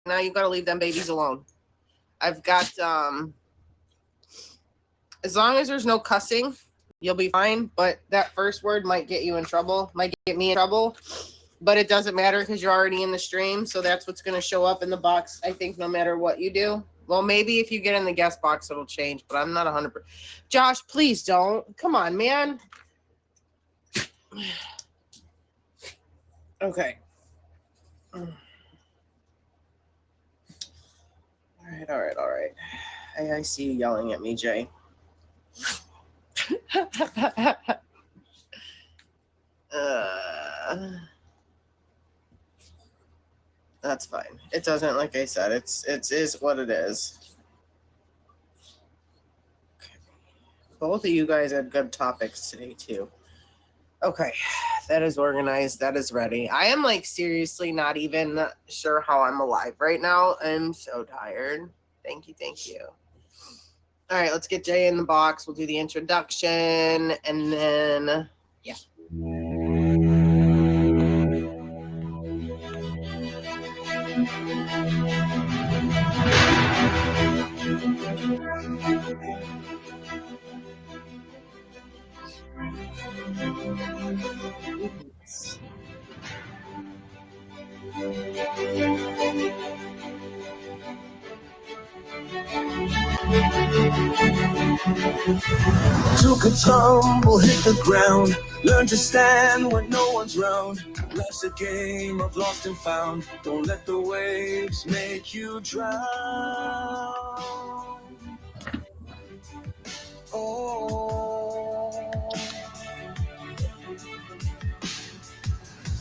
now you got to leave them babies alone. I've got, as long as there's no cussing, you'll be fine. But that first word might get you in trouble, might get me in trouble. But it doesn't matter because you're already in the stream. So that's what's going to show up in the box, I think, no matter what you do. Well, maybe if you get in the guest box, it'll change, but I'm not 100%. Josh, please don't. Come on, man. Okay. All right. I see you yelling at me, Jay. That's fine. It doesn't, like I said, it is what it is. Okay. Both of you guys had good topics today too. Okay, that is organized. That is ready. I am like seriously not even sure how I'm alive right now. I'm so tired. Thank you. All right, let's get Jay in the box. We'll do the introduction and then, yeah. Took a tumble, hit the ground, learn to stand when no one's round. Life's a game of lost and found. Don't let the waves make you drown. Oh,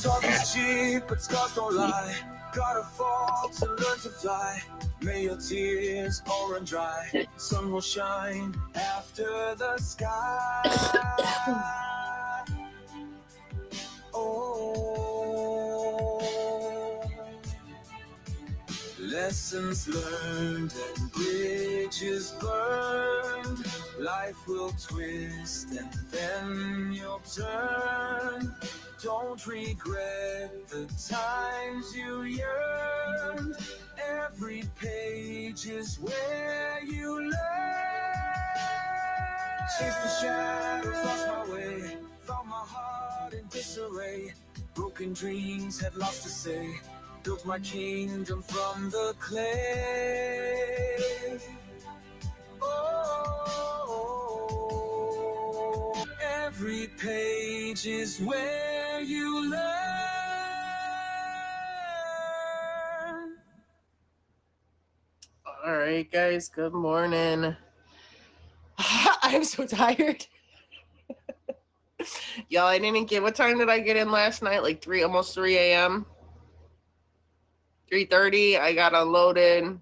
talk is cheap, but scars don't lie. Gotta fall to learn to fly. May your tears all run dry. Sun will shine after the sky. Oh, lessons learned and bridges burned. Life will twist and then you'll turn. Don't regret the times you yearned. Every page is where you learn. Chased the shadows, lost my way. Found my heart in disarray. Broken dreams had lost to say. Built my kingdom from the clay. Oh, every page is where you learn. All right, guys, good morning. I'm so tired. Y'all, I didn't get, what time did I get in last night? Like almost 3 a.m. 3:30, I got unloaded. And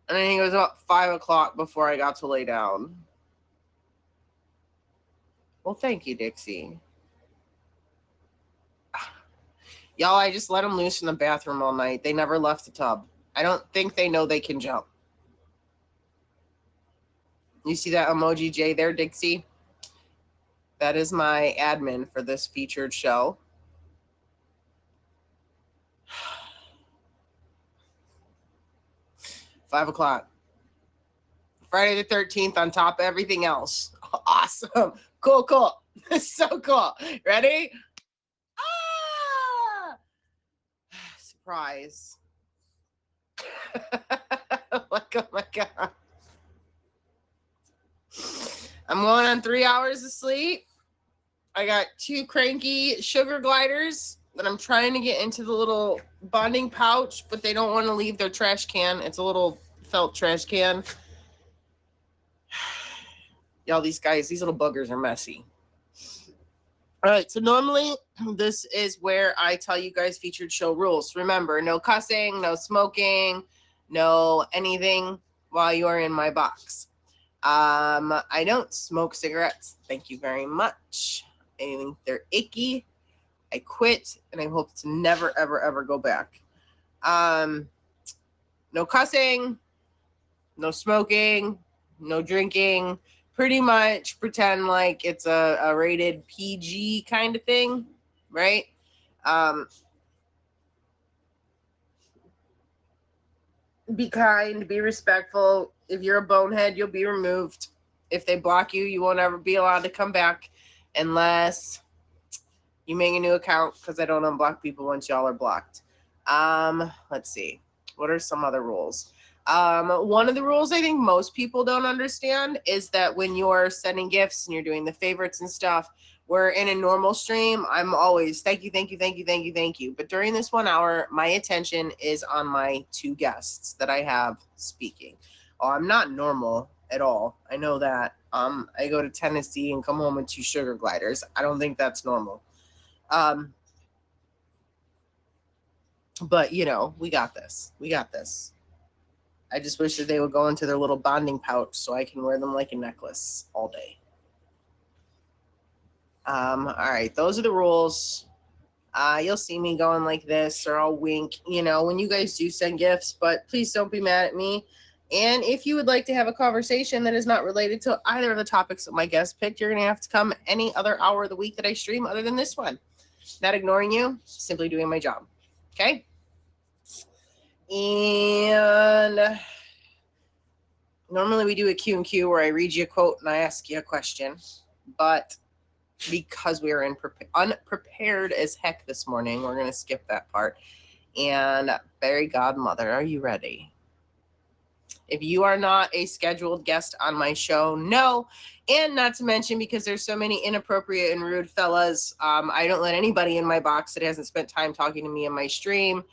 I think it was about 5 o'clock before I got to lay down. Well, thank you, Dixie. Y'all, I just let them loose in the bathroom all night. They never left the tub. I don't think they know they can jump. You see that emoji J there, Dixie? That is my admin for this featured show. $5 o'clock. Friday the 13th on top of everything else. Awesome. Cool. So cool. Ready? Ah! Surprise. Like, oh my God. I'm going on 3 hours of sleep. I got 2 cranky sugar gliders that I'm trying to get into the little bonding pouch, but they don't want to leave their trash can. It's a little felt trash can. Y'all, these little buggers are messy. All right, so normally this is where I tell you guys featured show rules. Remember, no cussing, no smoking, no anything while you are in my box. I don't smoke cigarettes. Thank you very much. I think they're icky. I quit, and I hope to never, ever go back. No cussing, no smoking, no drinking. Pretty much pretend like it's a rated PG kind of thing, right? Be kind, be respectful. If you're a bonehead, you'll be removed. If they block you, you won't ever be allowed to come back unless you make a new account, because I don't unblock people once y'all are blocked. Let's see. What are some other rules? One of the rules I think most people don't understand is that when you're sending gifts and you're doing the favorites and stuff, we're in a normal stream. I'm always thank you, thank you, thank you, thank you, thank you. But during this 1 hour, my attention is on my 2 guests that I have speaking. Oh, I'm not normal at all. I know that. I go to Tennessee and come home with 2 sugar gliders. I don't think that's normal. But you know, we got this. We got this. I just wish that they would go into their little bonding pouch so I can wear them like a necklace all day. All right, those are the rules. You'll see me going like this, or I'll wink, you know, when you guys do send gifts, but please don't be mad at me. And if you would like to have a conversation that is not related to either of the topics that my guest picked, you're going to have to come any other hour of the week that I stream other than this one. Not ignoring you, simply doing my job. Okay? And normally we do a Q&Q where I read you a quote and I ask you a question. But because we are unprepared as heck this morning, we're going to skip that part. And Fairy Godmother, are you ready? If you are not a scheduled guest on my show, no. And not to mention, because there's so many inappropriate and rude fellas, I don't let anybody in my box that hasn't spent time talking to me in my stream,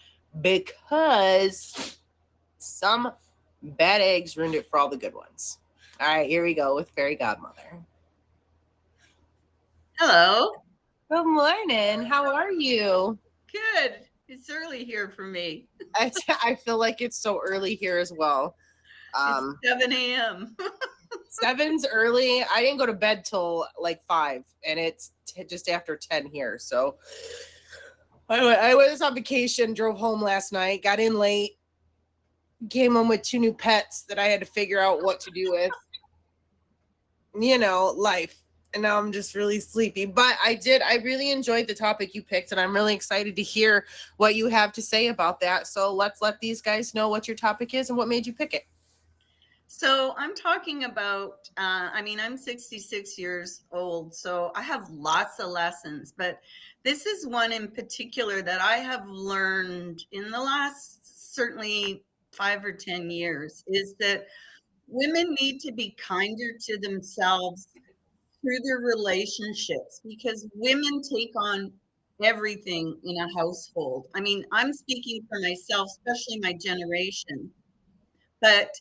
because some bad eggs ruined it for all the good ones. All right, here we go with Fairy Godmother. Hello. Good morning. How are you? Good. It's early here for me. I feel like it's so early here as well. It's 7 a.m. 7's early. I didn't go to bed till like 5, and it's just after 10 here. So I was on vacation, drove home last night, got in late, came home with 2 new pets that I had to figure out what to do with. You know, life. And now I'm just really sleepy. But I really enjoyed the topic you picked, and I'm really excited to hear what you have to say about that. So let's let these guys know what your topic is and what made you pick it. So I'm talking about, I'm 66 years old, so I have lots of lessons, but this is one in particular that I have learned in the last certainly 5 or 10 years, is that women need to be kinder to themselves through their relationships, because women take on everything in a household. I mean, I'm speaking for myself, especially my generation. But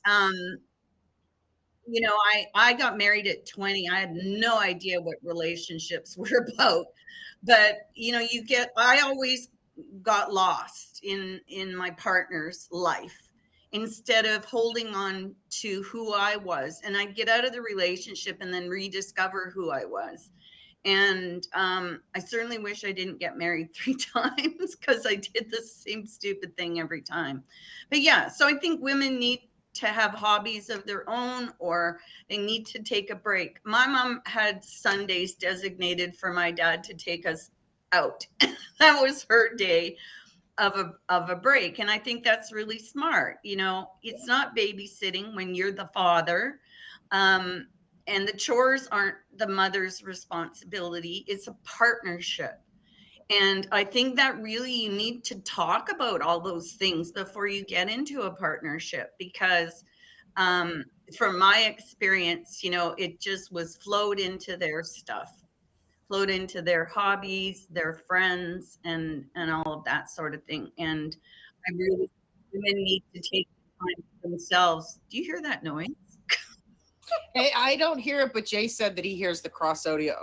I got married at 20. I had no idea what relationships were about. But I always got lost in my partner's life instead of holding on to who I was. And I'd get out of the relationship and then rediscover who I was. And I certainly wish I didn't get married 3 times, because I did the same stupid thing every time. But yeah, so I think women need to have hobbies of their own, or they need to take a break. My mom had Sundays designated for my dad to take us out. That was her day of a break. And I think that's really smart. You know, it's not babysitting when you're the father. And the chores aren't the mother's responsibility. It's a partnership. And I think that really you need to talk about all those things before you get into a partnership, because from my experience, it just was flowed into their stuff, flowed into their hobbies, their friends, and all of that sort of thing. And I really, women need to take time for themselves. Do you hear that noise? Hey, I don't hear it, but Jay said that he hears the cross audio.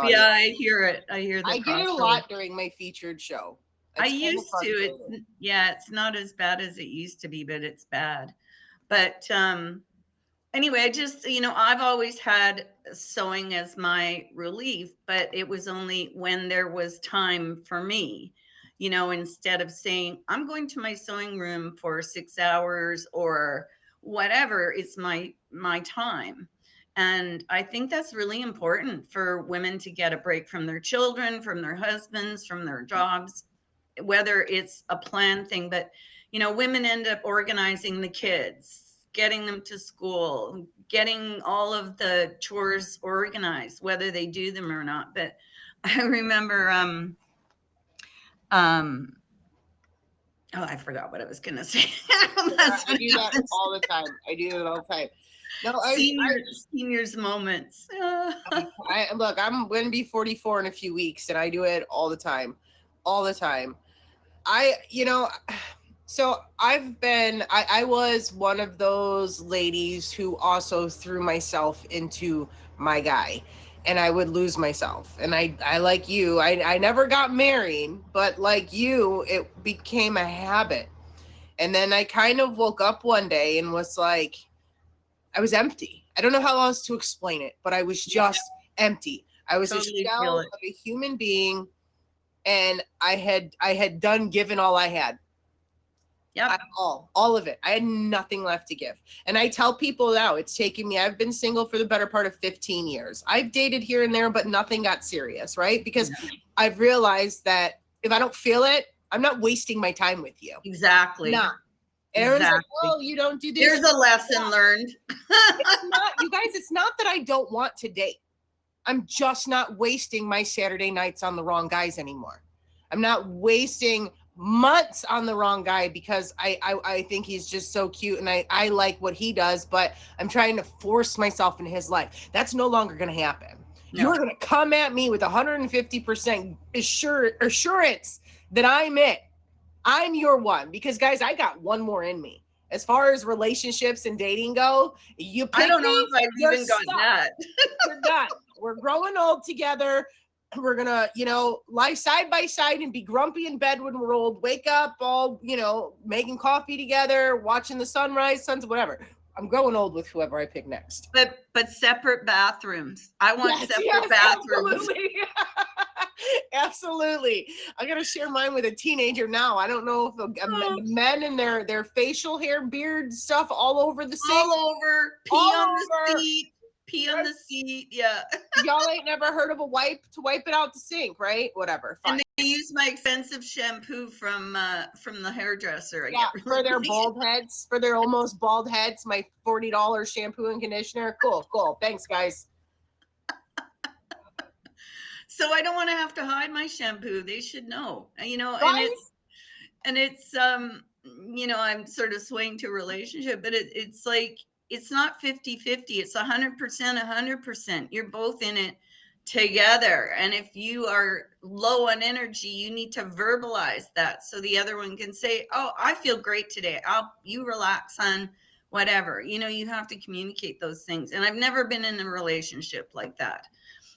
Yeah, I hear it. I hear I get it a lot during my featured show. I used to. It's not as bad as it used to be, but it's bad. But anyway, I just, I've always had sewing as my relief, but it was only when there was time for me, instead of saying, I'm going to my sewing room for 6 hours or whatever, it's my time. And I think that's really important for women to get a break from their children, from their husbands, from their jobs, whether it's a planned thing. But you know, women end up organizing the kids, getting them to school, getting all of the chores organized, whether they do them or not. But I remember, oh, I forgot what I was going to say. That's I what do that happens. all the time. I do that all the time. No, Seniors moments. I look, I'm going to be 44 in a few weeks, and I do it all the time. All the time. You know, so I was one of those ladies who also threw myself into my guy, and I would lose myself. And I like you, I never got married, but like you, it became a habit. And then I kind of woke up one day and was like, I was empty. I don't know how else to explain it, but I was just empty. I was Totally a shell feel of it. a human being, and I had done given all I had. Yep. All of it. I had nothing left to give. And I tell people now, it's taken me, I've been single for the better part of 15 years. I've dated here and there, but nothing got serious, right? Because I've realized that if I don't feel it, I'm not wasting my time with you. Exactly. Nah. And everyone's like, oh, you don't do this. There's a lesson learned. It's not, you guys, it's not that I don't want to date. I'm just not wasting my Saturday nights on the wrong guys anymore. I'm not wasting months on the wrong guy because I think he's just so cute and I like what he does, but I'm trying to force myself in his life. That's no longer going to happen. No. You're going to come at me with 150% assurance that I'm it. I'm your one, because guys, I got one more in me. As far as relationships and dating go, you pick I don't know me, if I've even got that. We're done. We're growing old together. We're gonna, you know, lie side by side and be grumpy in bed when we're old. Wake up all, you know, making coffee together, watching the sunrise, sunset, whatever. I'm growing old with whoever I pick next. But separate bathrooms. I want separate bathrooms. Absolutely. Absolutely. I'm gonna share mine with a teenager now. I don't know if men and their facial hair, beard stuff all over the sink. All over. Pee on the seat. Pee on the seat. Yeah. Y'all ain't never heard of a wipe to wipe it out the sink, right? Whatever. Fine. And they use my expensive shampoo from the hairdresser. For their bald heads, for their almost bald heads, my $40 shampoo and conditioner. Cool. Thanks, guys. So I don't want to have to hide my shampoo. They should know, you know, Right? and it's you know, I'm sort of swaying to a relationship, but it's like, it's not 50-50. It's 100%, 100%. You're both in it together. And if you are low on energy, you need to verbalize that so the other one can say, oh, I feel great today. You relax on whatever. You know, you have to communicate those things. And I've never been in a relationship like that.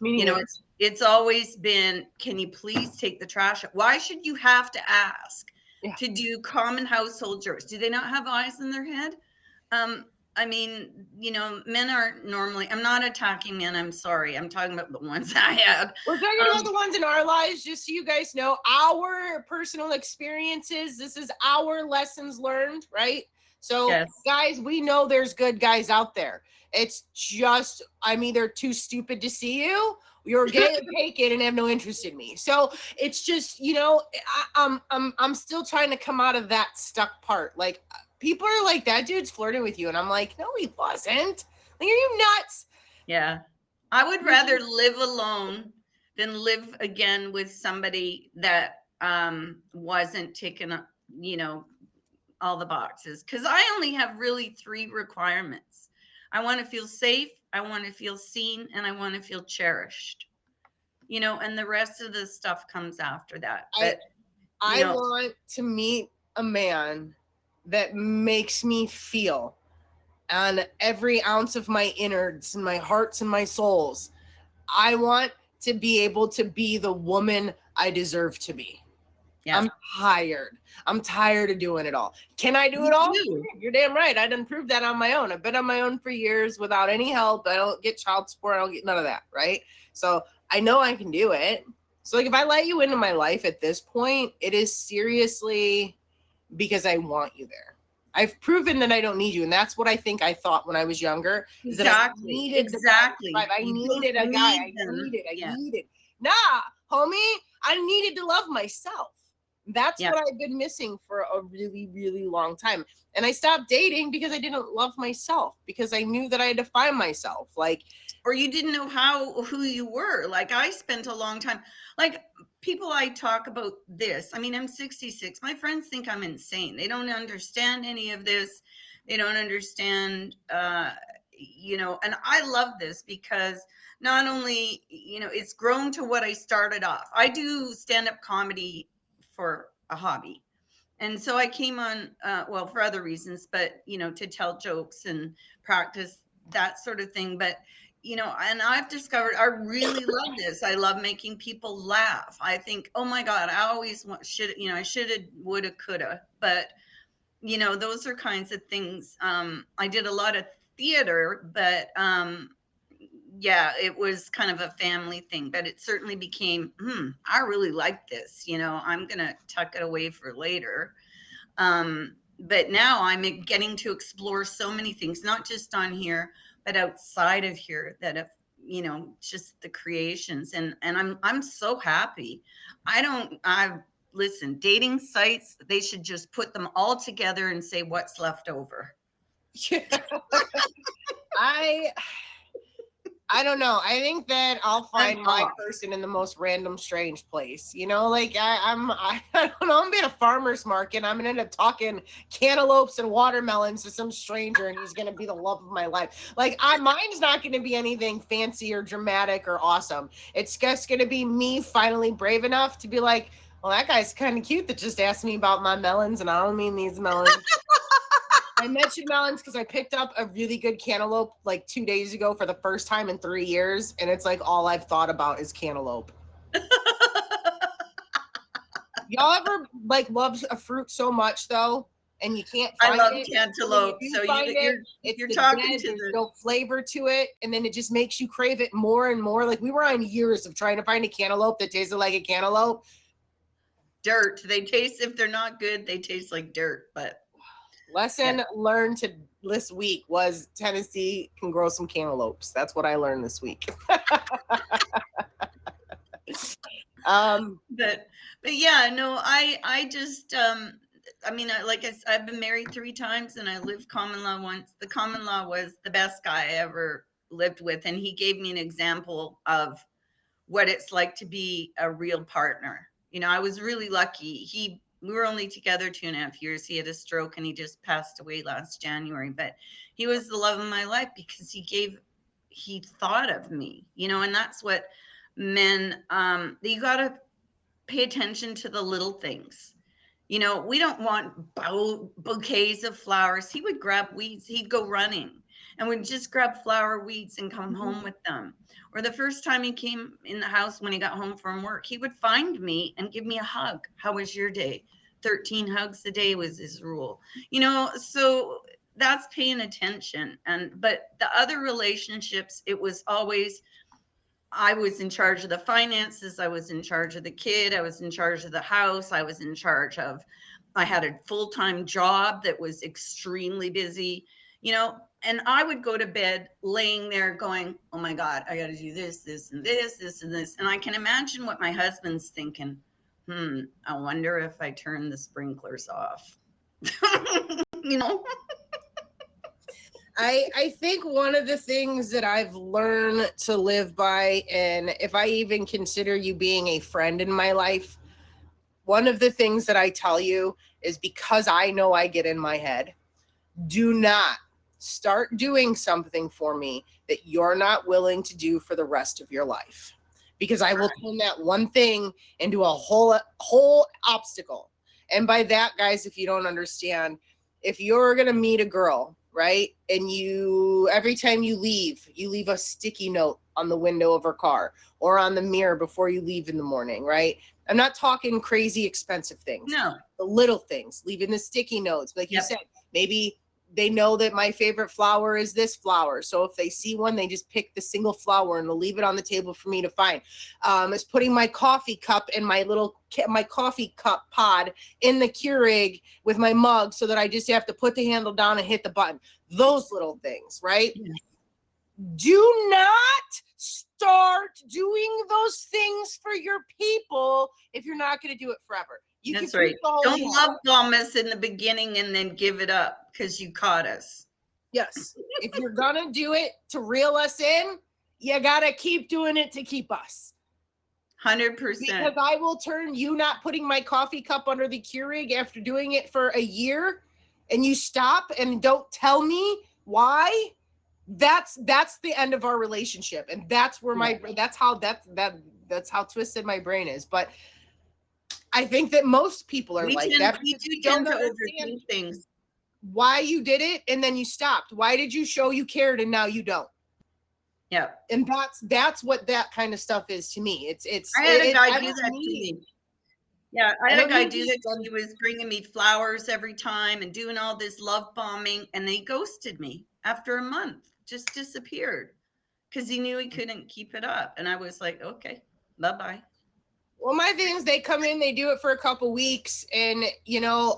You know, it's always been, can you please take the trash out? Why should you have to ask to do common household chores? Do they not have eyes in their head? I mean, you know, men aren't normally, I'm not attacking men. I'm sorry. I'm talking about the ones I have. We're talking about the ones in our lives, just so you guys know, our personal experiences. This is our lessons learned, right? So guys, we know there's good guys out there. It's just, I'm either too stupid to see you, you're gay or taken and have no interest in me. So it's just, you know, I'm still trying to come out of that stuck part. Like, people are like, that dude's flirting with you. And I'm like, no, he wasn't. Like, are you nuts? Yeah. I would rather live alone than live again with somebody that wasn't taking up, you know, all the boxes. Because I only have really 3 requirements. I want to feel safe, I want to feel seen, and I want to feel cherished. You know, and the rest of the stuff comes after that. But I want to meet a man that makes me feel on every ounce of my innards and my hearts and my souls. I want to be able to be the woman I deserve to be. Yeah. I'm tired of doing it all. Can I do it all? You're damn right. I didn't prove that on my own. I've been on my own for years without any help. I don't get child support. I don't get none of that, right? So I know I can do it. So like, if I let you into my life at this point, it is seriously because I want you there. I've proven that I don't need you. And that's what I think I thought when I was younger. Is that I needed I needed a guy. I needed. Nah, homie, I needed to love myself. That's Yeah. what I've been missing for a really, really long time. And I stopped dating because I didn't love myself, because I knew that I had to find myself. Like, Or you didn't know who you were. Like I spent a long time, like people I talk about this. I mean, I'm 66. My friends think I'm insane. They don't understand any of this. They don't understand, and I love this because not only, it's grown to what I started off. I do stand-up comedy for a hobby. And so I came on, well, for other reasons, but, to tell jokes and practice that sort of thing. But, and I've discovered I really love this. I love making people laugh. I think, oh my God, I always I should have, would have, could have. But, those are kinds of things. I did a lot of theater, but yeah, it was kind of a family thing, but it certainly became, I really like this, I'm going to tuck it away for later. But now I'm getting to explore so many things, not just on here, but outside of here that have, just the creations. And I'm so happy. Listen, dating sites, they should just put them all together and say what's left over. I don't know. I think that I'll find my person in the most random, strange place. Like I don't know. I'm being a farmer's market. I'm gonna end up talking cantaloupes and watermelons to some stranger, and he's gonna be the love of my life. Like mine's not gonna be anything fancy or dramatic or awesome. It's just gonna be me finally brave enough to be like, well, that guy's kind of cute that just asked me about my melons, and I don't mean these melons. I mentioned melons because I picked up a really good cantaloupe like 2 days ago for the first time in 3 years. And it's like all I've thought about is cantaloupe. Y'all ever like love a fruit so much though, and you can't find it? I love cantaloupe. So you're talking dead, to there's no flavor to it, and then it just makes you crave it more and more. Like we were on years of trying to find a cantaloupe that tasted like a cantaloupe. Dirt. They taste, if they're not good, they taste like dirt, but lesson learned this week was Tennessee can grow some cantaloupes. That's what I learned this week. But yeah, no, I just I mean, I've been married 3 times and I lived common law once. The common law was the best guy I ever lived with, and he gave me an example of what it's like to be a real partner. I was really lucky. We were only together 2.5 years. He had a stroke and he just passed away last January, but he was the love of my life because he thought of me, and that's what men, you got to pay attention to the little things. We don't want bouquets of flowers. He would grab weeds. He'd go running and would just grab flower weeds and come home with them. Or the first time he came in the house when he got home from work, he would find me and give me a hug. How was your day? 13 hugs a day was his rule. So that's paying attention. But the other relationships, it was always, I was in charge of the finances. I was in charge of the kid. I was in charge of the house. I had a full-time job that was extremely busy, and I would go to bed laying there going, oh my God, I got to do this, this, and this, this, and this. And I can imagine what my husband's thinking. I wonder if I turn the sprinklers off. I think one of the things that I've learned to live by, and if I even consider you being a friend in my life, one of the things that I tell you is, because I know I get in my head, do not start doing something for me that you're not willing to do for the rest of your life. Because I will turn that one thing into a whole obstacle. And by that, guys, if you don't understand, if you're going to meet a girl, right, and every time you leave a sticky note on the window of her car or on the mirror before you leave in the morning, right? I'm not talking crazy expensive things. No. The little things, leaving the sticky notes. Like you said, maybe they know that my favorite flower is this flower. So if they see one, they just pick the single flower and they'll leave it on the table for me to find. It's putting my coffee cup and my coffee cup pod in the Keurig with my mug so that I just have to put the handle down and hit the button. Those little things, right? Yes. Do not start doing those things for your people if you're not going to do it forever. You That's can right. keep the whole Don't thing. love bomb us in the beginning and then give it up because you caught us. Yes. If you're going to do it to reel us in, you got to keep doing it to keep us. 100%. Because I will turn you not putting my coffee cup under the Keurig after doing it for a year, and you stop and don't tell me why. That's the end of our relationship, and that's where that's how twisted my brain is. But I think that most people are like that. We do tend to overthink things. Why you did it and then you stopped? Why did you show you cared and now you don't? Yeah. And that's what that kind of stuff is to me. I had a guy do that to me. Yeah, I had a guy do that to me. He was bringing me flowers every time and doing all this love bombing, and they ghosted me after a month. Just disappeared because he knew he couldn't keep it up. And I was like, okay, bye-bye. Well, my thing is they come in, they do it for a couple weeks, and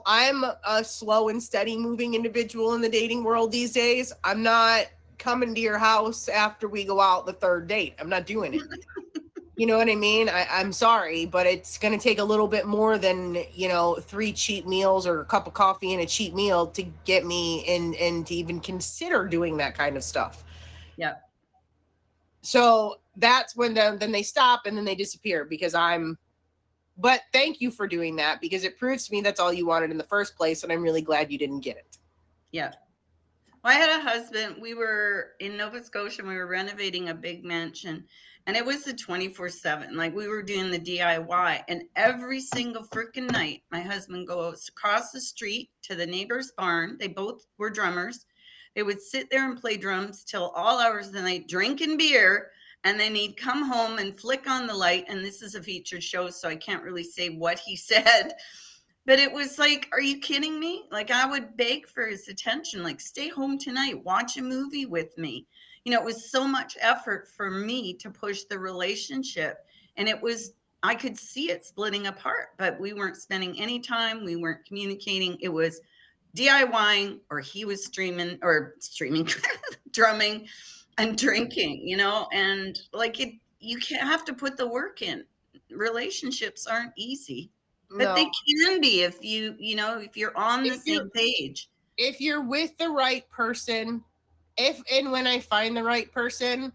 I'm a slow and steady moving individual in the dating world these days. I'm not coming to your house after we go out the third date. I'm not doing it. You know what I mean? I'm sorry, but it's going to take a little bit more than 3 cheap meals or a cup of coffee and a cheap meal to get me in to even consider doing that kind of stuff. Yeah. So that's when then they stop and then they disappear because but thank you for doing that because it proves to me that's all you wanted in the first place. And I'm really glad you didn't get it. Yeah. Well, I had a husband. We were in Nova Scotia and we were renovating a big mansion and it was the 24/7. Like we were doing the DIY and every single freaking night, my husband goes across the street to the neighbor's barn. They both were drummers. They would sit there and play drums till all hours of the night, drinking beer. And then he'd come home and flick on the light. And this is a featured show, so I can't really say what he said. But it was like, are you kidding me? Like I would beg for his attention, like stay home tonight, watch a movie with me. It was so much effort for me to push the relationship. And I could see it splitting apart, but we weren't spending any time. We weren't communicating. It was DIYing or he was streaming, drumming and drinking, and like you can't have to put the work in. Relationships aren't easy. But they can be if if you're on the same page. If you're with the right person, if and when I find the right person,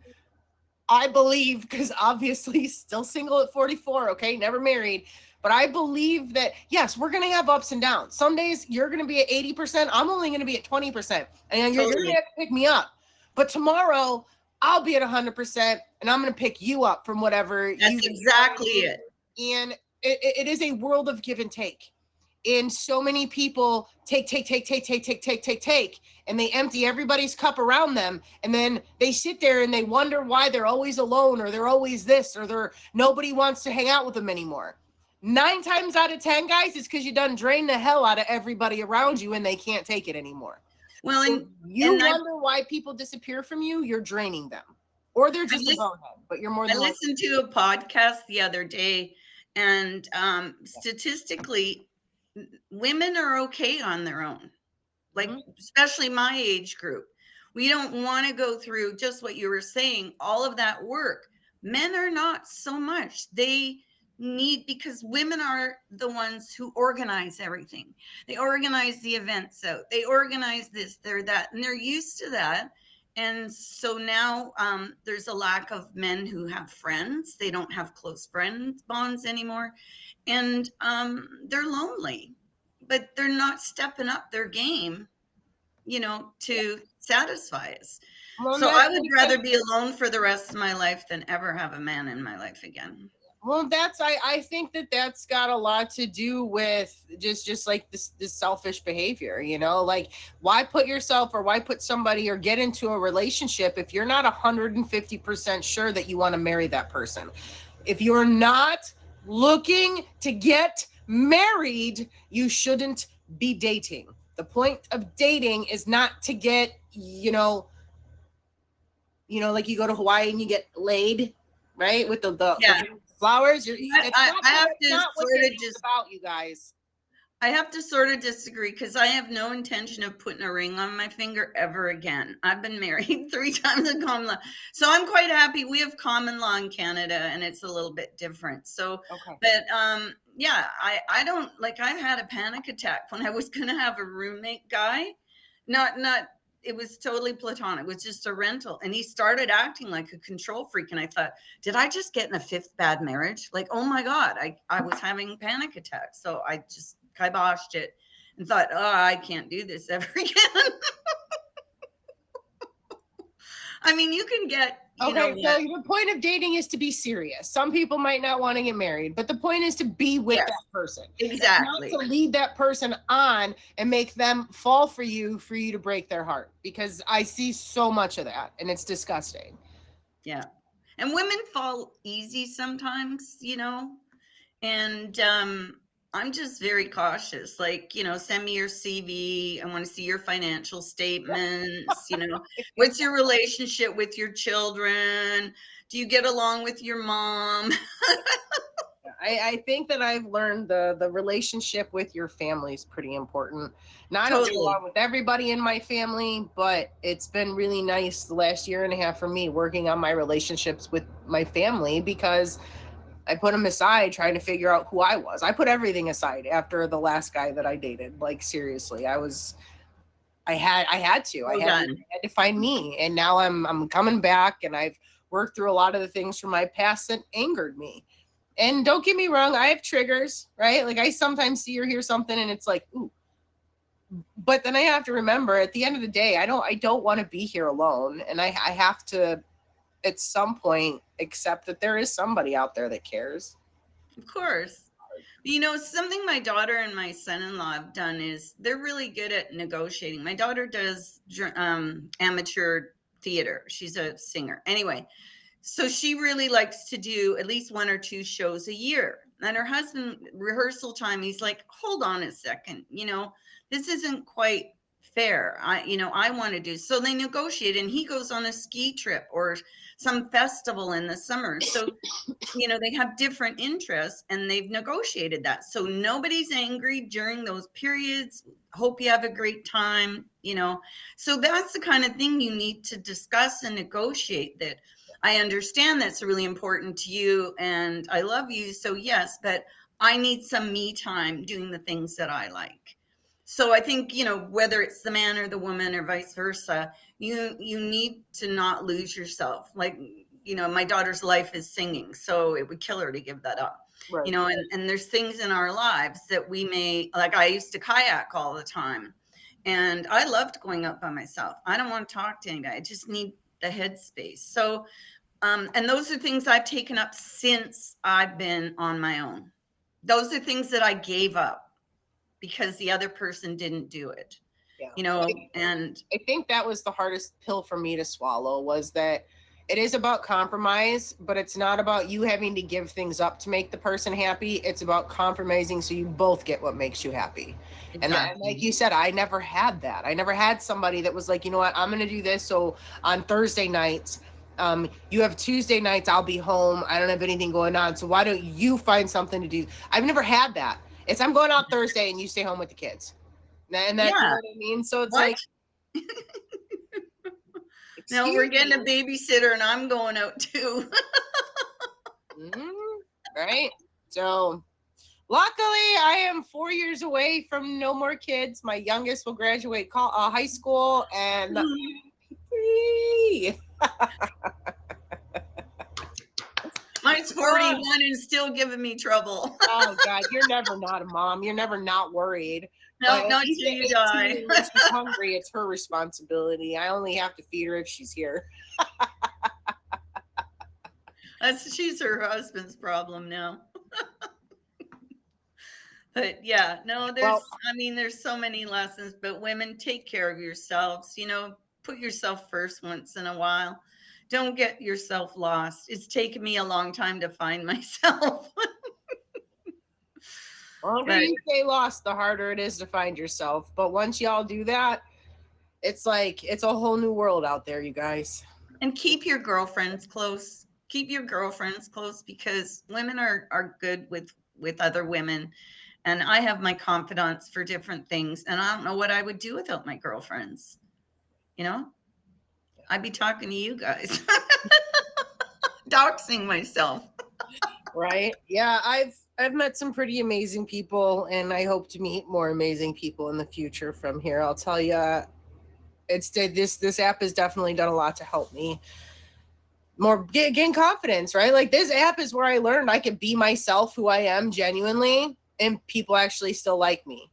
I believe, because obviously still single at 44, okay, never married, but I believe that, yes, we're going to have ups and downs. Some days you're going to be at 80%. I'm only going to be at 20%. And you're going to have to pick me up. But tomorrow I'll be at 100% and I'm going to pick you up from whatever. That's exactly it. And it is a world of give and take. And so many people take, and they empty everybody's cup around them. And then they sit there and they wonder why they're always alone or they're always this or nobody wants to hang out with them anymore. 9 times out of 10, guys, it's because you done drained the hell out of everybody around you and they can't take it anymore. Well, so you wonder why people disappear from you, you're draining them. Or they're just a bonehead, but you're more than I listened to a podcast the other day, and statistically, women are okay on their own, like especially my age group. We don't want to go through just what you were saying, all of that work. Men are not so much. They need, because women are the ones who organize everything. They organize the events out. They organize this, they're that, and they're used to that. And so now there's a lack of men who have friends. They don't have close friend bonds anymore. And they're lonely, but they're not stepping up their game, to satisfy us. Well, so I would rather be alone for the rest of my life than ever have a man in my life again. Well, I think that's got a lot to do with just like this selfish behavior, like why put yourself or why put somebody or get into a relationship if you're not 150% sure that you want to marry that person. If you're not looking to get married, you shouldn't be dating. The point of dating is not to get, like you go to Hawaii and you get laid, right? With the flowers. I have to sort of just about you guys. I have to sort of disagree because I have no intention of putting a ring on my finger ever again. I've been married 3 times in common law. So I'm quite happy. We have common law in Canada and it's a little bit different. So, Okay. but yeah, I don't like, I had a panic attack when I was going to have a roommate guy. Not, it was totally platonic. It was just a rental. And he started acting like a control freak. And I thought, did I just get in a 5th bad marriage? Like, oh my God, I was having panic attacks. So I just kiboshed it and thought, oh, I can't do this ever again. I mean, you can get, Okay, so the point of dating is to be serious. Some people might not want to get married, but the point is to be with Yes, that person. exactly. Not to lead that person on and make them fall for you to break their heart. Because I see so much of that and it's disgusting. Yeah. And women fall easy sometimes, and I'm just very cautious. Like, send me your CV. I want to see your financial statements. What's your relationship with your children? Do you get along with your mom? I think that I've learned the relationship with your family is pretty important. Now, I don't get Totally. along with everybody in my family, but it's been really nice the last year and a half for me working on my relationships with my family because I put them aside trying to figure out who I was. I put everything aside after the last guy that I dated. Like seriously, I had to. I had to find me. And now I'm coming back and I've worked through a lot of the things from my past that angered me. And don't get me wrong, I have triggers, right? Like I sometimes see or hear something and it's like, ooh. But then I have to remember at the end of the day, I don't want to be here alone. And I have to at some point accept that there is somebody out there that cares. Of course. Something my daughter and my son-in-law have done is they're really good at negotiating. My daughter does amateur theater. She's a singer. Anyway, so she really likes to do at least 1 or 2 shows a year. And her husband, rehearsal time, he's like, hold on a second, this isn't quite fair. I want to do. So they negotiate and he goes on a ski trip or some festival in the summer. So they have different interests and they've negotiated that. So nobody's angry during those periods. Hope you have a great time, So that's the kind of thing you need to discuss and negotiate. That I understand that's really important to you and I love you. So yes, but I need some me time doing the things that I like. So I think, whether it's the man or the woman or vice versa, you need to not lose yourself. Like, my daughter's life is singing, so it would kill her to give that up. Right. And there's things in our lives that we may, like I used to kayak all the time and I loved going out by myself. I don't want to talk to anybody. I just need the headspace. So, and those are things I've taken up since I've been on my own. Those are things that I gave up because the other person didn't do it. Yeah. And I think that was the hardest pill for me to swallow was that it is about compromise, but it's not about you having to give things up to make the person happy. It's about compromising so you both get what makes you happy. Exactly. And like you said, I never had that. I never had somebody that was like, you know what, I'm going to do this. So on Thursday nights, you have Tuesday nights, I'll be home. I don't have anything going on. So why don't you find something to do? I've never had that. It's I'm going out Thursday and you stay home with the kids. And that, you know what I mean? So it's like, no, we're getting a babysitter and I'm going out too. Right? So luckily I am 4 years away from no more kids. My youngest will graduate high school and mine's 41 and still giving me trouble. Oh God, you're never not a mom. You're never not worried. No, not till you die. When she's hungry, it's her responsibility. I only have to feed her if she's here. She's her husband's problem now. But yeah, no, there's so many lessons, but women, take care of yourselves, put yourself first once in a while. Don't get yourself lost. It's taken me a long time to find myself. The longer you stay lost, the harder it is to find yourself. But once y'all do that, it's like it's a whole new world out there, you guys. And keep your girlfriends close. Keep your girlfriends close because women are good with other women. And I have my confidants for different things. And I don't know what I would do without my girlfriends. You know, I'd be talking to you guys, doxing myself. Right? Yeah, I've met some pretty amazing people, and I hope to meet more amazing people in the future from here. I'll tell you, this app has definitely done a lot to help me more gain confidence, right? Like this app is where I learned I could be myself, who I am genuinely, and people actually still like me.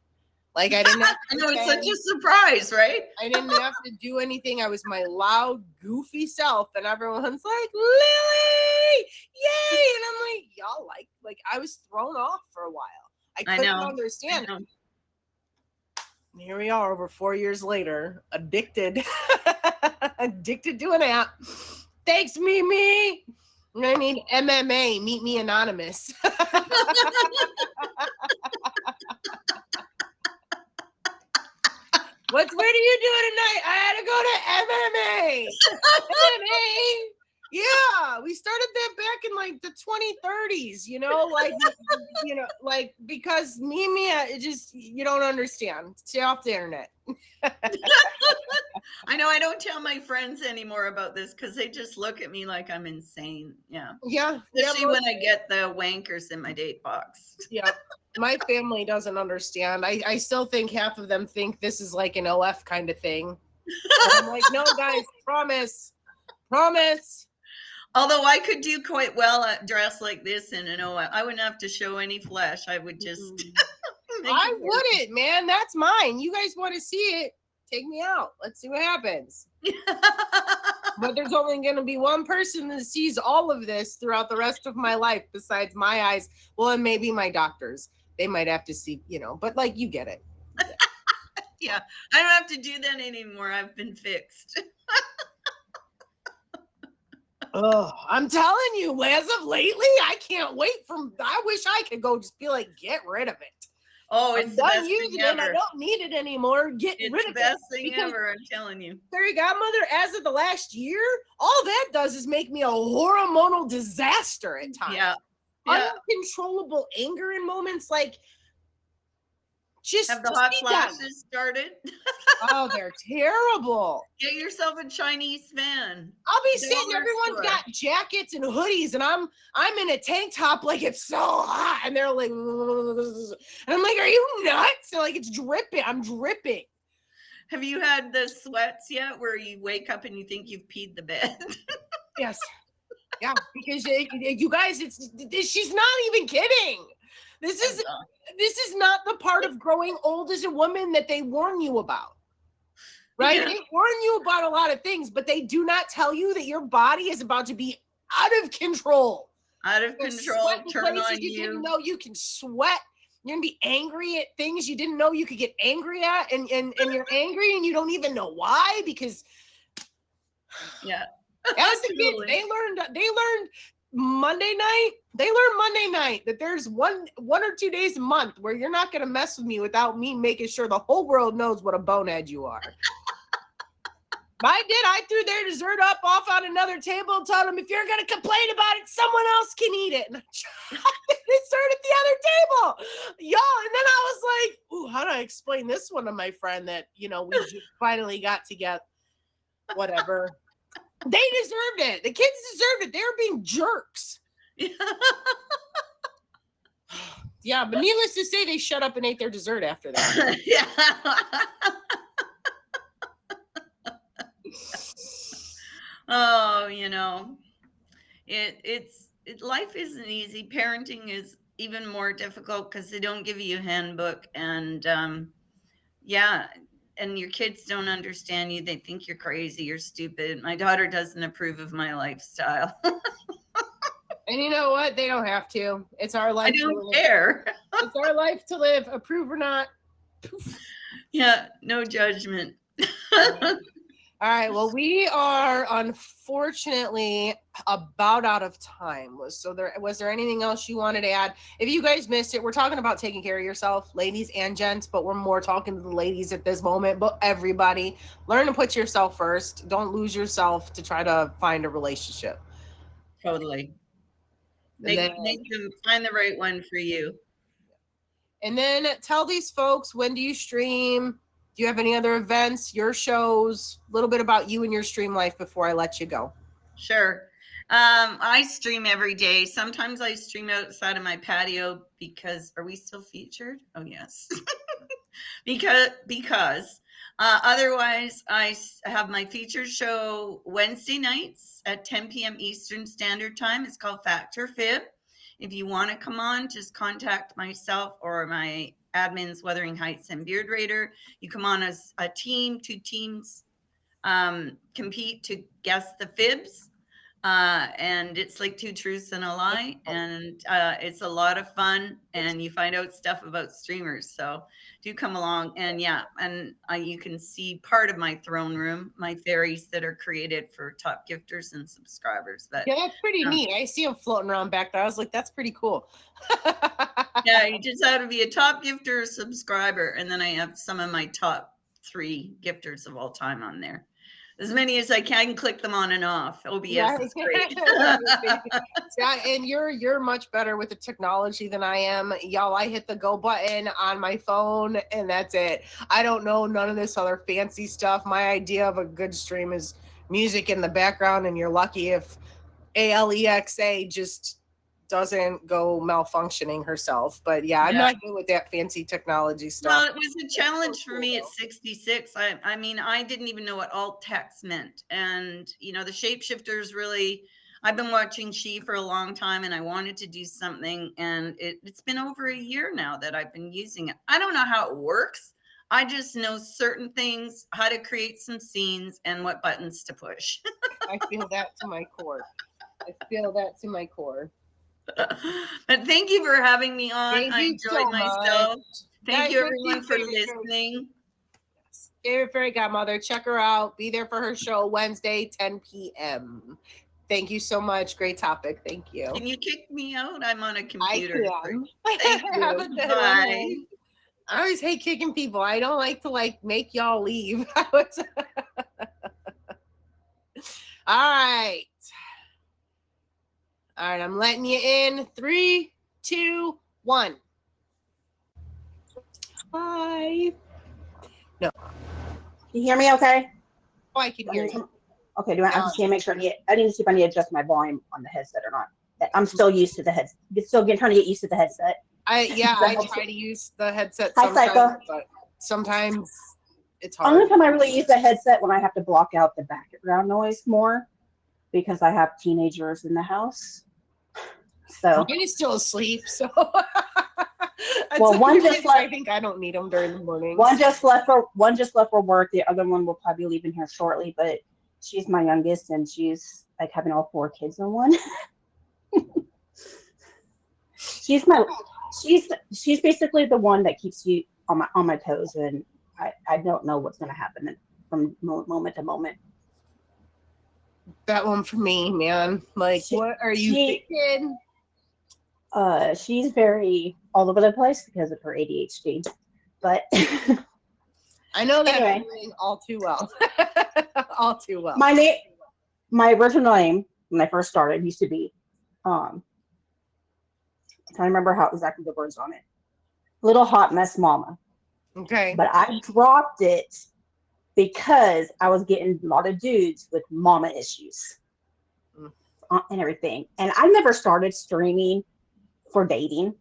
Like I didn't have I know, it's such a surprise, right? I didn't have to do anything. I was my loud, goofy self, and everyone's like, Lily, yay! And I'm like, y'all like I was thrown off for a while. I couldn't understand. I know. And here we are over 4 years later, addicted, addicted to an app. Thanks, Mimi. I need MMA, Meet Me Anonymous. Where are you doing tonight? I had to go to MMA. MMA. Yeah, we started that back in like the 2030s, you know, like, you know, like because Mimi, it just, you don't understand. Stay off the internet. I know, I don't tell my friends anymore about this because they just look at me like I'm insane. Yeah. Yeah. Especially when I get the wankers in my date box. Yeah. My family doesn't understand. I still think half of them think this is like an OF kind of thing. And I'm like, no, guys, promise. Although I could do quite well at dress like this in an OF. I wouldn't have to show any flesh. I would just. I wouldn't, man. That's mine. You guys want to see it? Take me out. Let's see what happens. But there's only going to be one person that sees all of this throughout the rest of my life besides my eyes. Well, and maybe my doctors. They might have to see, you know, but like you get it. Yeah. I don't have to do that anymore. I've been fixed. Oh, I'm telling you, as of lately, I can't wait I wish I could go just be like, get rid of it. Oh, it's the best using thing it. ever. I don't need it anymore. Get rid of it. It's the best thing ever, I'm telling you. Fairy godmother, as of the last year, all that does is make me a hormonal disaster at times. Yeah. Uncontrollable anger in moments, like just have the hot flashes started. Oh, they're terrible. Get yourself a Chinese fan. I'll be sitting, everyone's got jackets and hoodies, and I'm in a tank top like it's so hot, and they're like, and I'm like, are you nuts? And like it's dripping. I'm dripping. Have you had the sweats yet where you wake up and you think you've peed the bed? Yes. Yeah, because you guys, she's not even kidding. This is not the part of growing old as a woman that they warn you about. Right? Yeah. They warn you about a lot of things, but they do not tell you that your body is about to be out of control. Out of control, turn on you didn't know you can sweat. You're gonna be angry at things you didn't know you could get angry at, and you're angry and you don't even know why, because yeah. As the kids, they learned Monday night. They learned Monday night that there's one or 2 days a month where you're not gonna mess with me without me making sure the whole world knows what a bonehead you are. I threw their dessert off on another table and told them, if you're gonna complain about it, someone else can eat it. And I dropped the dessert at the other table. Y'all, and then I was like, ooh, how do I explain this one to my friend that, you know, we just finally got together? Whatever. They deserved it. The kids deserved it. They were being jerks. Yeah, but needless to say, they shut up and ate their dessert after that. Yeah. Oh, you know, life isn't easy. Parenting is even more difficult because they don't give you a handbook, and yeah. And your kids don't understand you. They think you're crazy, you're stupid. My daughter doesn't approve of my lifestyle. And you know what? They don't have to. It's our life. I don't care. It's our life to live, approve or not. Yeah, no judgment. All right. Well, we are unfortunately about out of time. Was there anything else you wanted to add? If you guys missed it, we're talking about taking care of yourself, ladies and gents, but we're more talking to the ladies at this moment. But everybody, learn to put yourself first. Don't lose yourself to try to find a relationship. Totally. Make them find the right one for you. And then tell these folks, when do you stream? Do you have any other events, your shows, a little bit about you and your stream life before I let you go. Sure. I stream every day. Sometimes I stream outside of my patio because, are we still featured? Oh, yes. because otherwise have my featured show Wednesday nights at 10 p.m. Eastern Standard Time. It's called Fact or Fib. If you want to come on, just contact myself or my admins, Wuthering Heights and Beard Raider. You come on as a team, 2 teams compete to guess the fibs. And it's like 2 truths and a lie, and it's a lot of fun, and you find out stuff about streamers. So do come along, and yeah, and you can see part of my throne room, my fairies that are created for top gifters and subscribers. But yeah, that's pretty neat. I see them floating around back there. I was like, that's pretty cool. Yeah, you just have to be a top gifter or subscriber, and then I have some of my top 3 gifters of all time on there. As many as I can click them on and off. OBS is great. Yeah, and you're much better with the technology than I am. Y'all, I hit the go button on my phone and that's it. I don't know none of this other fancy stuff. My idea of a good stream is music in the background, and you're lucky if Alexa just doesn't go malfunctioning herself. But yeah, I'm not good with that fancy technology stuff. Well, it was a challenge for me at 66. I mean, I didn't even know what alt text meant. And, you know, the shapeshifters really, I've been watching She for a long time, and I wanted to do something. And it's been over a year now that I've been using it. I don't know how it works. I just know certain things, how to create some scenes and what buttons to push. I feel that to my core. I feel that to my core. But thank you for having me on. I enjoyed so myself. Thank Guys, you everyone for listening. Favorite Fairy Godmother, check her out. Be there for her show Wednesday, 10 p.m. Thank you so much. Great topic. Thank you. Can you kick me out? I'm on a computer. I can. Thank you. Bye. I always hate kicking people. I don't like to make y'all leave. All right, I'm letting you in. 3, 2, 1. Hi. No. Can you hear me okay? Oh, I can hear you. Okay, I just need to make sure I need to see if I need to adjust my volume on the headset or not. I'm still used to the headset. Trying to get used to the headset. I try to use the headset sometimes, but sometimes it's hard. Only time I really use the headset when I have to block out the background noise more, because I have teenagers in the house. So mine is still asleep, so well, one just left. I think I don't need them during the morning. One just left for work. The other one will probably be leaving here shortly, but she's my youngest, and she's like having all 4 kids in one. She's basically the one that keeps you on my toes, and I don't know what's going to happen from moment to moment. That one for me, man. What are you thinking? She's very all over the place because of her ADHD, but I know that feeling all too well. All too well. My original name when I first started used to be, I'm trying to remember how exactly the words on it. Little Hot Mess Mama. Okay. But I dropped it because I was getting a lot of dudes with mama issues and everything. And I never started streaming for dating.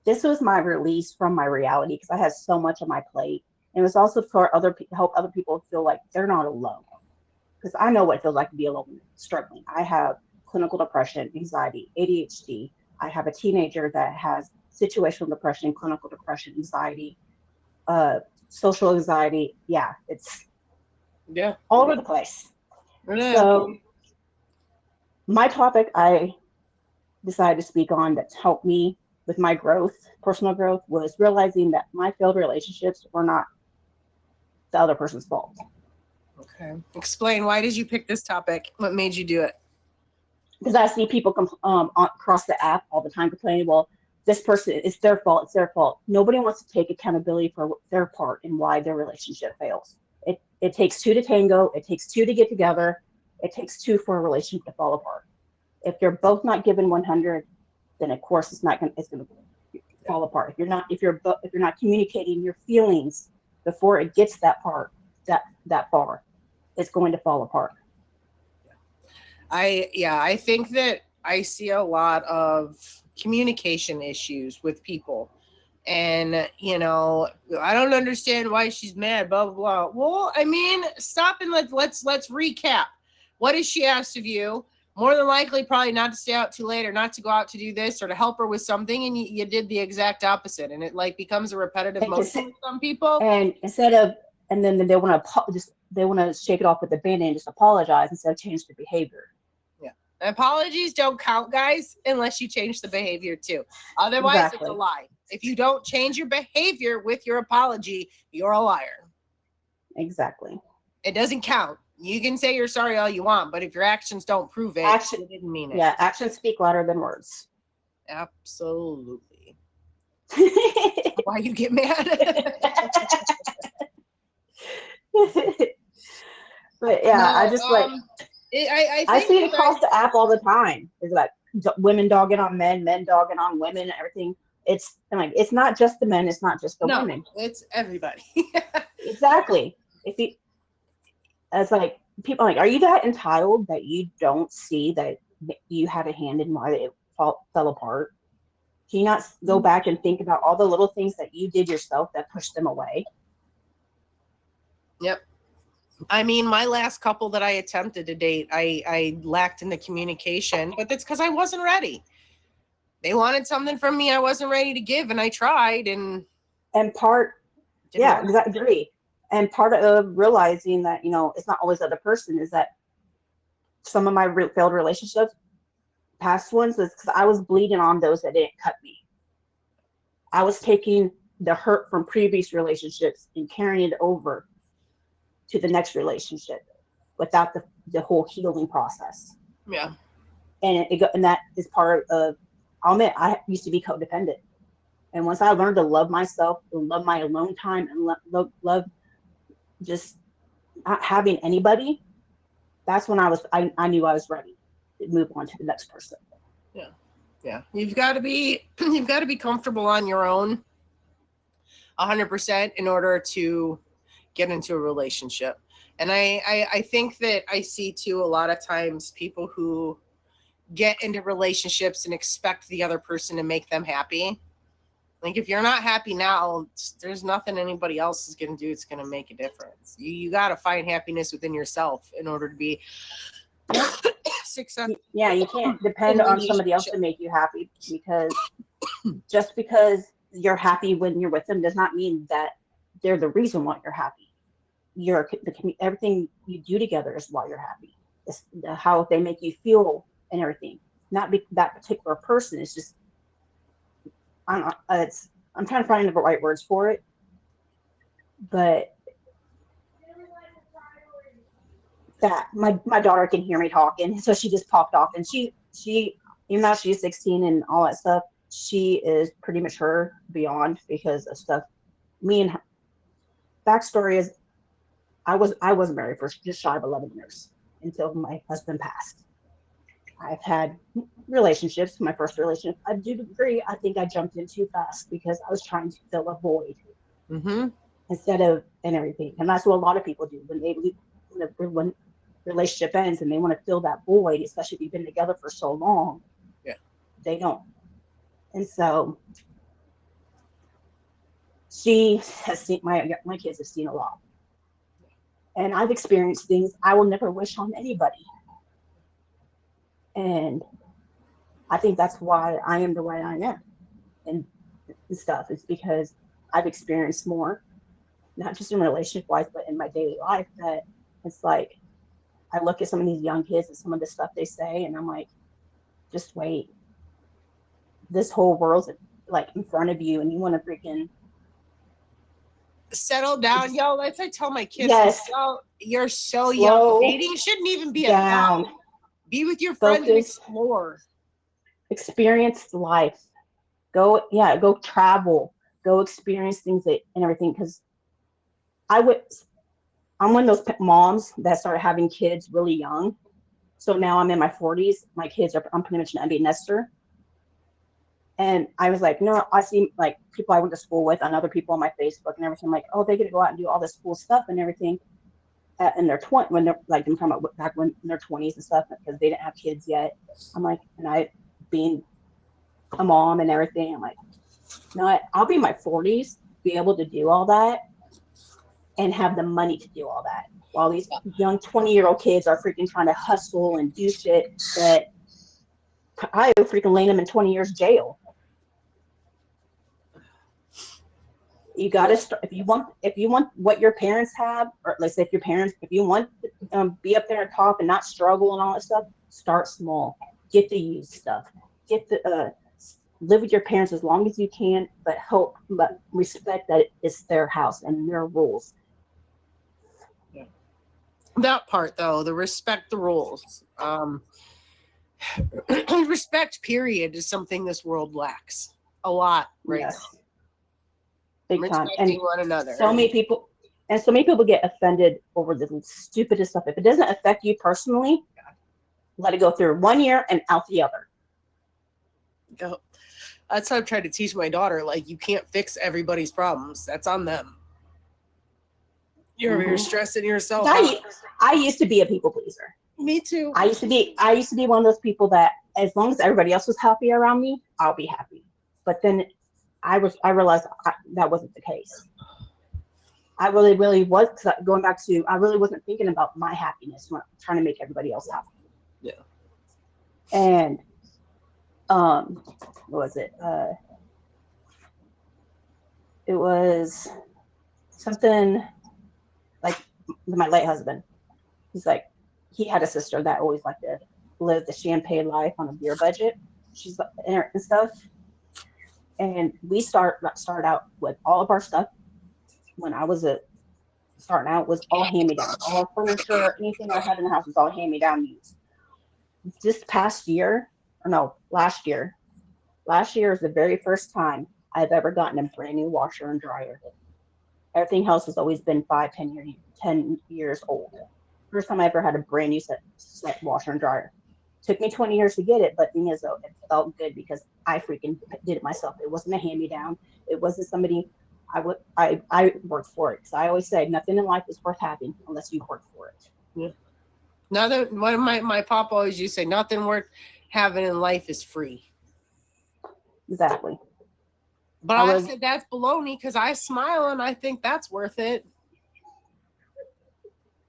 This was my release from my reality because I had so much on my plate. And it was also for help other people feel like they're not alone. Because I know what it feels like to be alone, struggling. I have clinical depression, anxiety, ADHD. I have a teenager that has situational depression, clinical depression, anxiety, social anxiety. Yeah, it's all over the place. Yeah. So my topic I decided to speak on that's helped me with my growth, personal growth, was realizing that my failed relationships were not the other person's fault. Okay. Explain, why did you pick this topic? What made you do it? Because I see people across the app all the time complaining, well, this person, it's their fault, it's their fault. Nobody wants to take accountability for their part in why their relationship fails. It takes 2 to tango. It takes 2 to get together. It takes 2 for a relationship to fall apart. If you're both not given 100, then of course it's going to fall apart. If you're not communicating your feelings before it gets that far, it's going to fall apart. I think that I see a lot of communication issues with people. And, I don't understand why she's mad, blah, blah, blah. Well, I mean, stop and let's recap. What has she asked of you? More than likely, probably not to stay out too late or not to go out to do this or to help her with something. And you did the exact opposite. And it like becomes a repetitive motion with some people. And then they want to shake it off with a band-aid and just apologize instead of change the behavior. Apologies don't count, guys, unless you change the behavior too. Otherwise, Exactly. It's a lie. If you don't change your behavior with your apology, you're a liar. Exactly. It doesn't count. You can say you're sorry all you want, but if your actions don't prove it, you didn't mean it. Yeah, actions speak louder than words. Absolutely. Why you get mad? But yeah, no, I just I see it across the app all the time. It's like women dogging on men, men dogging on women, and everything. It's not just the men, it's not just the women. It's everybody. Exactly. It's like people are like, are you that entitled that you don't see that you had a hand in why it fell apart? Can you not go back and think about all the little things that you did yourself that pushed them away? Yep. I mean, my last couple that I attempted to date, I lacked in the communication, but that's because I wasn't ready. They wanted something from me I wasn't ready to give, and I tried. And I agree. And part of realizing that, it's not always the other person is that some of my failed relationships, past ones, is because I was bleeding on those that didn't cut me. I was taking the hurt from previous relationships and carrying it over to the next relationship without the whole healing process. Yeah. And that is part of, I'll admit, I used to be codependent. And once I learned to love myself and love my alone time and love just not having anybody, that's when I knew I was ready to move on to the next person. Yeah. Yeah. You've got to be comfortable on your own 100% in order to get into a relationship. And I think that I see too a lot of times people who get into relationships and expect the other person to make them happy. Like if you're not happy now, there's nothing anybody else is going to do. It's going to make a difference. You got to find happiness within yourself in order to be successful. Yeah, you can't depend on somebody else to make you happy, because just because you're happy when you're with them does not mean that they're the reason why you're happy. Everything you do together is why you're happy. It's how they make you feel and everything. Not that particular person. It's just I'm trying to find the right words for it, but that my daughter can hear me talking, so she just popped off, and she even though she's 16 and all that stuff, she is pretty mature beyond because of stuff. Me and her backstory is I was married for just shy of 11 years until my husband passed. I've had relationships. My first relationship, I do agree, I think I jumped in too fast because I was trying to fill a void instead of and everything. And that's what a lot of people do when relationship ends and they want to fill that void, especially if you've been together for so long. Yeah, they don't. And so she has seen my kids have seen a lot, and I've experienced things I will never wish on anybody. And I think that's why I am the way I am and stuff. It's because I've experienced more, not just in relationship wise, but in my daily life, that it's like I look at some of these young kids and some of the stuff they say, and I'm like, just wait. This whole world's like in front of you, and you want to freaking settle down, yo. That's I tell my kids. Yes. You're so young. Dating shouldn't even be down. Be with your friends and explore. Experience life. Go travel. Go experience things and everything. Because I'm one of those moms that started having kids really young. So now I'm in my 40s. My kids I'm pretty much an empty nester. And I was like, no, I see like people I went to school with and other people on my Facebook and everything. I'm like, oh, they get to go out and do all this cool stuff and everything. In their when they're like, I'm talking about back when in their 20s and stuff, because they didn't have kids yet. I'm like, and I being a mom and everything, I'm like, no, I'll be in my 40s, be able to do all that and have the money to do all that. While these young 20-year-old kids are freaking trying to hustle and do shit that I freaking land them in 20 years jail. You got to start if you want what your parents have, or let's say if you want to be up there at top and not struggle and all that stuff, start small. Get the used stuff. Get the live with your parents as long as you can, but respect that it's their house and their rules. That part though, the respect the rules. Respect period is something this world lacks a lot right Yes. now. Big time. Respecting And one another. so many people get offended over the stupidest stuff. If it doesn't affect you personally, let it go through 1 year and out the other. That's what I'm trying to teach my daughter. Like, you can't fix everybody's problems. That's on them. You're stressing yourself out. I used to be a people pleaser. Me too. I used to be one of those people that as long as everybody else was happy around me, I'll be happy. But then I realized that wasn't the case. I really was, going back to, I really wasn't thinking about my happiness when I'm trying to make everybody else happy. Yeah. And what was it? It was something like my late husband. He's like, he had a sister that always liked to live the champagne life on a beer budget. She's and stuff. And we started out with all of our stuff when I was starting out was all hand-me-down. All our furniture, anything I had in the house was all hand-me-down used. This past year, or no, last year is the very first time I've ever gotten a brand new washer and dryer. Everything else has always been 10 years old. First time I ever had a brand new set washer and dryer. Took me 20 years to get it, but the thing is, though, it felt good because I freaking did it myself. It wasn't a hand-me-down. It wasn't somebody I worked for it. So I always say nothing in life is worth having unless you work for it. Yeah. One of my pop always used to say, nothing worth having in life is free. Exactly. But I said that's baloney because I smile and I think that's worth it.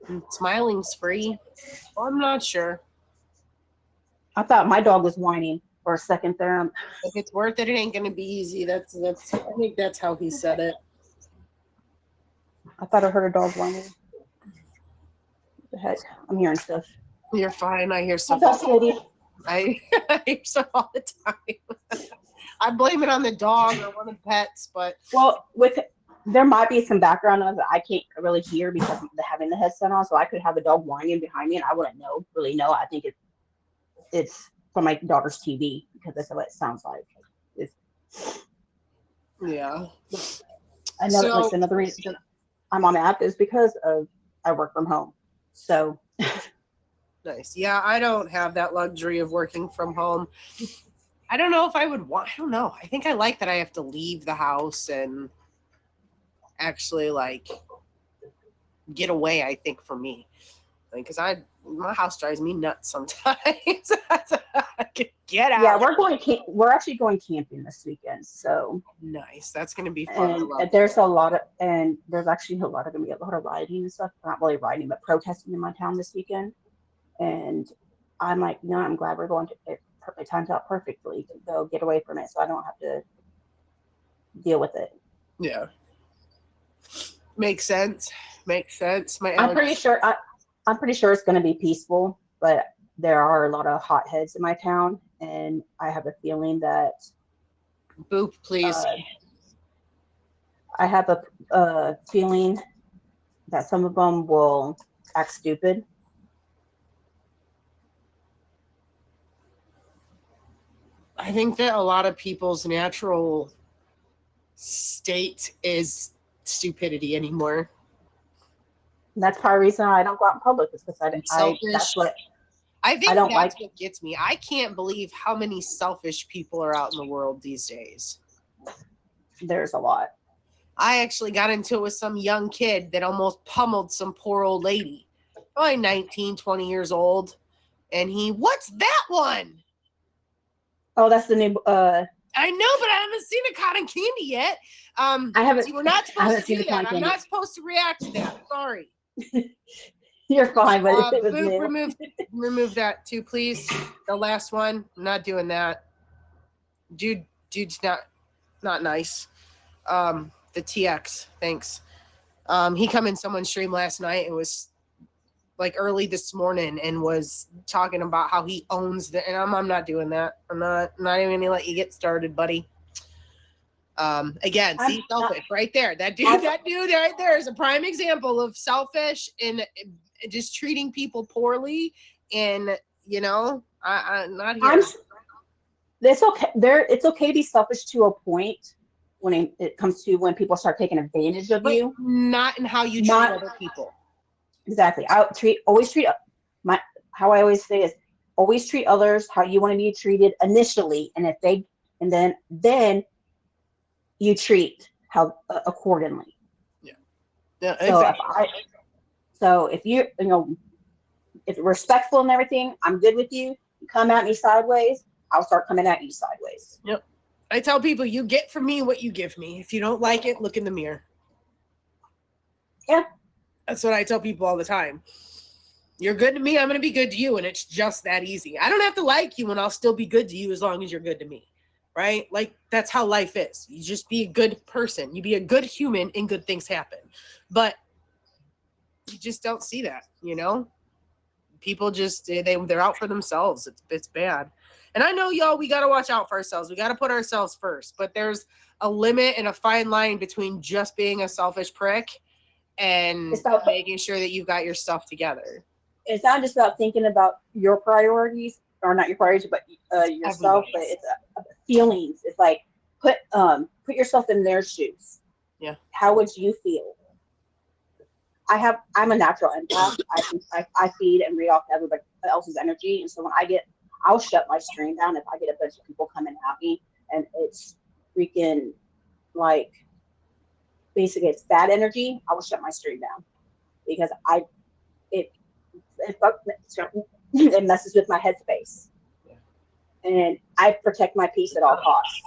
And smiling's free. Well, I'm not sure. I thought my dog was whining for a second there. If it's worth it, it ain't gonna be easy. That's. I think that's how he said it. I thought I heard a dog whining. What the heck? I'm hearing stuff. You're fine. I hear stuff. I hear stuff all the time. I blame it on the dog or one of the pets, but there might be some background noise that I can't really hear because of having the headset on. So I could have a dog whining behind me, and I wouldn't really know. I think it's from my daughter's TV because that's what it sounds like. Yeah. Another reason I'm on the app is because I work from home. So nice. Yeah, I don't have that luxury of working from home. I don't know if I would want. I don't know. I think I like that I have to leave the house and actually like get away. I think for me, because my house drives me nuts sometimes. Get out. Yeah, we're actually going camping this weekend. So nice. That's gonna be fun. And there's actually gonna be a lot of riding and stuff. Not really riding, but protesting in my town this weekend. And I'm like, no, I'm glad we're going to. It times out perfectly to go get away from it, so I don't have to deal with it. Yeah, makes sense. I'm pretty sure it's going to be peaceful, but there are a lot of hotheads in my town, and I have a feeling that. Boop, please. I have a feeling that some of them will act stupid. I think that a lot of people's natural state is stupidity anymore. That's part of the reason I don't go out in public is because I think don't that's what gets me. I can't believe how many selfish people are out in the world these days. There's a lot. I actually got into it with some young kid that almost pummeled some poor old lady, probably 19, 20 years old. And what's that one? Oh, that's the new. I know, but I haven't seen a cotton candy yet. I haven't. See, we're not I haven't supposed to seen do the that. cotton I'm candy. not supposed to react to that. Sorry. You're fine, but it was Boop, new. remove that too, please. The last one. I'm not doing that. Dude's not nice. The TX, thanks. He come in someone's stream last night. It was like early this morning and was talking about how he owns and I'm not doing that. I'm not even gonna let you get started, buddy. Again, see, selfish right there. That dude right there is a prime example of selfish and just treating people poorly. And I'm not here. It's okay. It's okay to be selfish to a point when it comes to when people start taking advantage of you. Not in how you treat other people. Exactly. How I always say is always treat others how you want to be treated initially, and then you treat how accordingly. Yeah. Exactly. So if you're respectful and everything, I'm good with you. You come at me sideways, I'll start coming at you sideways. Yep. I tell people, you get from me what you give me. If you don't like it, look in the mirror. Yeah. That's what I tell people all the time. You're good to me, I'm going to be good to you, and it's just that easy. I don't have to like you, and I'll still be good to you as long as you're good to me, right? Like, that's how life is. You just be a good person. You be a good human, and good things happen. But you just don't see that, People just, they're out for themselves. It's bad. And I know, y'all, we got to watch out for ourselves. We got to put ourselves first. But there's a limit and a fine line between just being a selfish prick and making sure that you've got your stuff together. It's not just about thinking about your priorities, or not your priorities, but yourself. But it's feelings. It's like put yourself in their shoes. Yeah. How would you feel? I'm a natural empath. I feed and read off everybody else's energy, and so when I'll shut my stream down if I get a bunch of people coming at me, and it's freaking like. Basically, it's bad energy. I will shut my stream down because it messes with my headspace, and I protect my peace at all costs.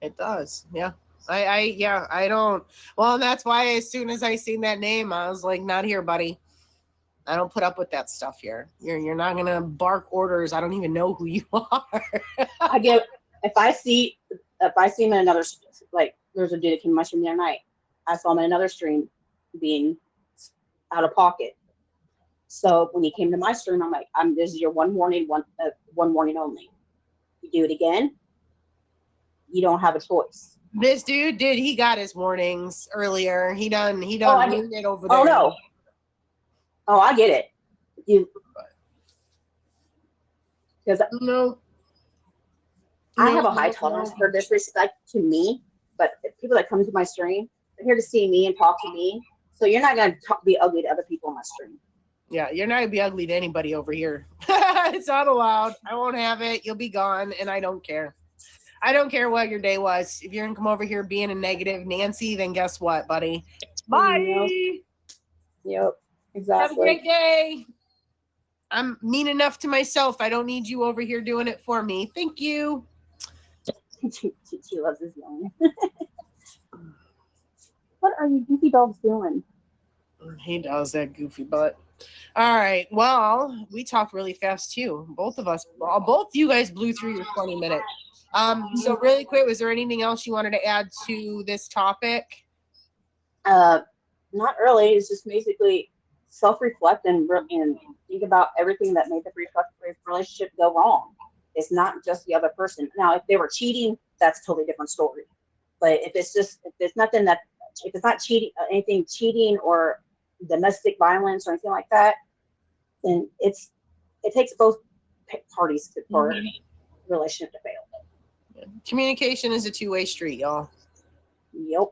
It does, yeah. I don't. Well, and that's why as soon as I seen that name, I was like, not here, buddy. I don't put up with that stuff here. You're not gonna bark orders. I don't even know who you are. If I see him in another, like there's a dude that came to my stream the other night. I saw him in another stream being out of pocket. So when he came to my stream, I'm like, this is your one warning only. You do it again, you don't have a choice. This dude he got his warnings earlier. He done ruined it over there. Oh no. Oh, I get it. Because I have a high tolerance for disrespect to me, but people that come to my stream, they're here to see me and talk to me. So you're not going to be ugly to other people on my stream. Yeah, you're not going to be ugly to anybody over here. It's not allowed. I won't have it. You'll be gone, and I don't care. I don't care what your day was. If you're going to come over here being a negative Nancy, then guess what, buddy? Bye! Yep, exactly. Have a great day. I'm mean enough to myself. I don't need you over here doing it for me. Thank you. She loves his young. What are you goofy dogs doing? He does, that goofy butt. All right. Well, we talked really fast too. Both you guys blew through your 20 minutes. So really quick, was there anything else you wanted to add to this topic? Not really. It's just basically self-reflect and think about everything that made the relationship go wrong. It's not just the other person. Now, if they were cheating, that's a totally different story. But if it's not cheating or domestic violence or anything like that, then it takes both parties for a relationship to fail. Communication is a two-way street, y'all. Yep.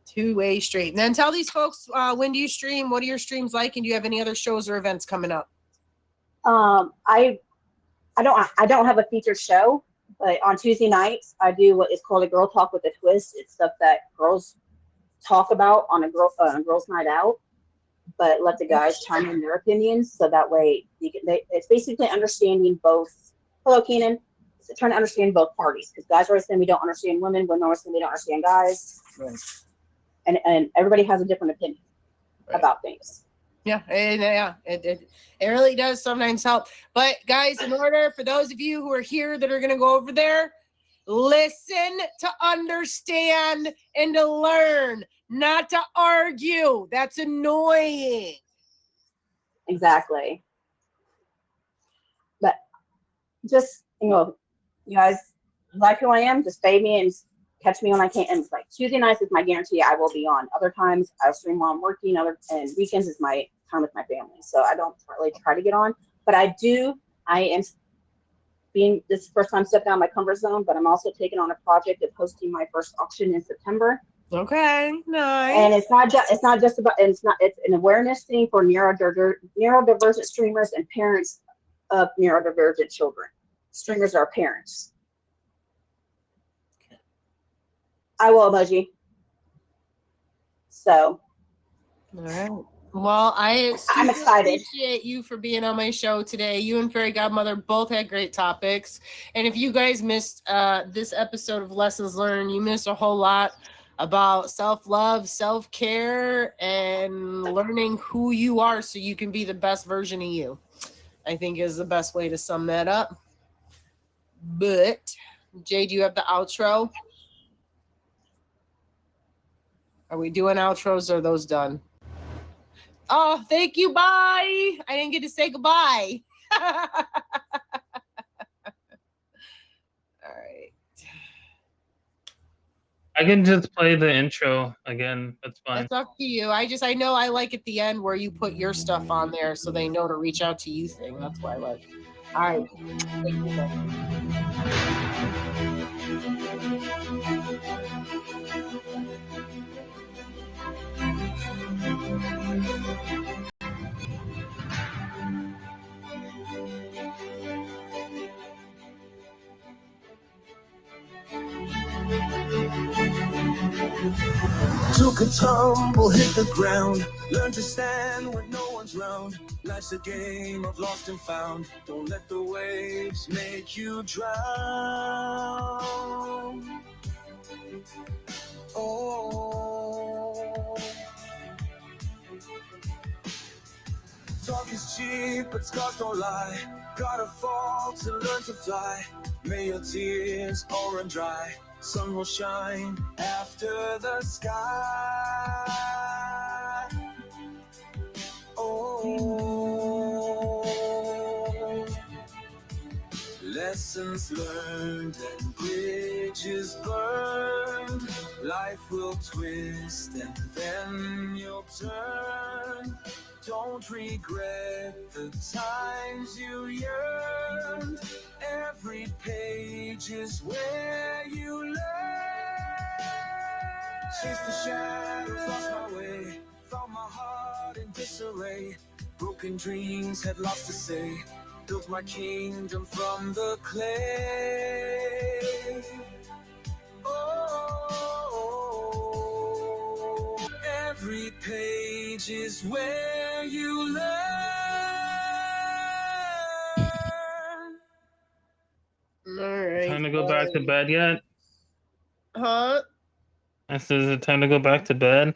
Two-way street. And then tell these folks, when do you stream? What are your streams like? And do you have any other shows or events coming up? I don't have a featured show, but on Tuesday nights I do what is called a girl talk with a twist. It's stuff that girls talk about on a girls' night out, but let the guys chime in their opinions, so that way it's basically understanding both. Hello, Keenan. It's trying to understand both parties, because guys are always saying we don't understand women, women are always saying we don't understand guys, Right. and everybody has a different opinion about things. Yeah, and it really does sometimes help. But guys, in order for those of you who are here that are going to go over there, listen to understand and to learn, not to argue. That's annoying. Exactly. But just, you guys like who I am, just fade me and catch me when I can. And it's like Tuesday nights is my guarantee I will be on. Other times I'll stream while I'm working, and weekends is my time with my family. So I don't really try to get on. But I am this is the first time stepping out of my comfort zone, but I'm also taking on a project of hosting my first auction in September. Okay, nice. And it's an awareness thing for neurodivergent streamers and parents of neurodivergent children. Streamers are parents. I will emoji. So. All right. Well, I'm excited. Appreciate you for being on my show today. You and Fairy Godmother both had great topics. And if you guys missed this episode of Lessons Learned, you missed a whole lot about self-love, self-care, and learning who you are so you can be the best version of you, I think is the best way to sum that up. But, Jay, do you have the outro? Are we doing outros or are those done? Oh, thank you. Bye. I didn't get to say goodbye. All right. I can just play the intro again. That's fine. That's up to you. I know I like at the end where you put your stuff on there so they know to reach out to you thing. That's why I like. All right. Thank you. Took a tumble, hit the ground. Learn to stand when no one's round. Life's a game of lost and found. Don't let the waves make you drown. Oh. Talk is cheap, but scars don't lie. Gotta fall to learn to fly. May your tears all run dry. Sun will shine after the sky. Oh, lessons learned and bridges burned. Life will twist and then you'll turn. Don't regret the times you yearned. Every page is where you learn. Chase the shadows, lost my way. Found my heart in disarray. Broken dreams had lots to say. Built my kingdom from the clay. Oh, every page is where you learn. All right. Time to go back to bed yet? Huh? I said, is it time to go back to bed?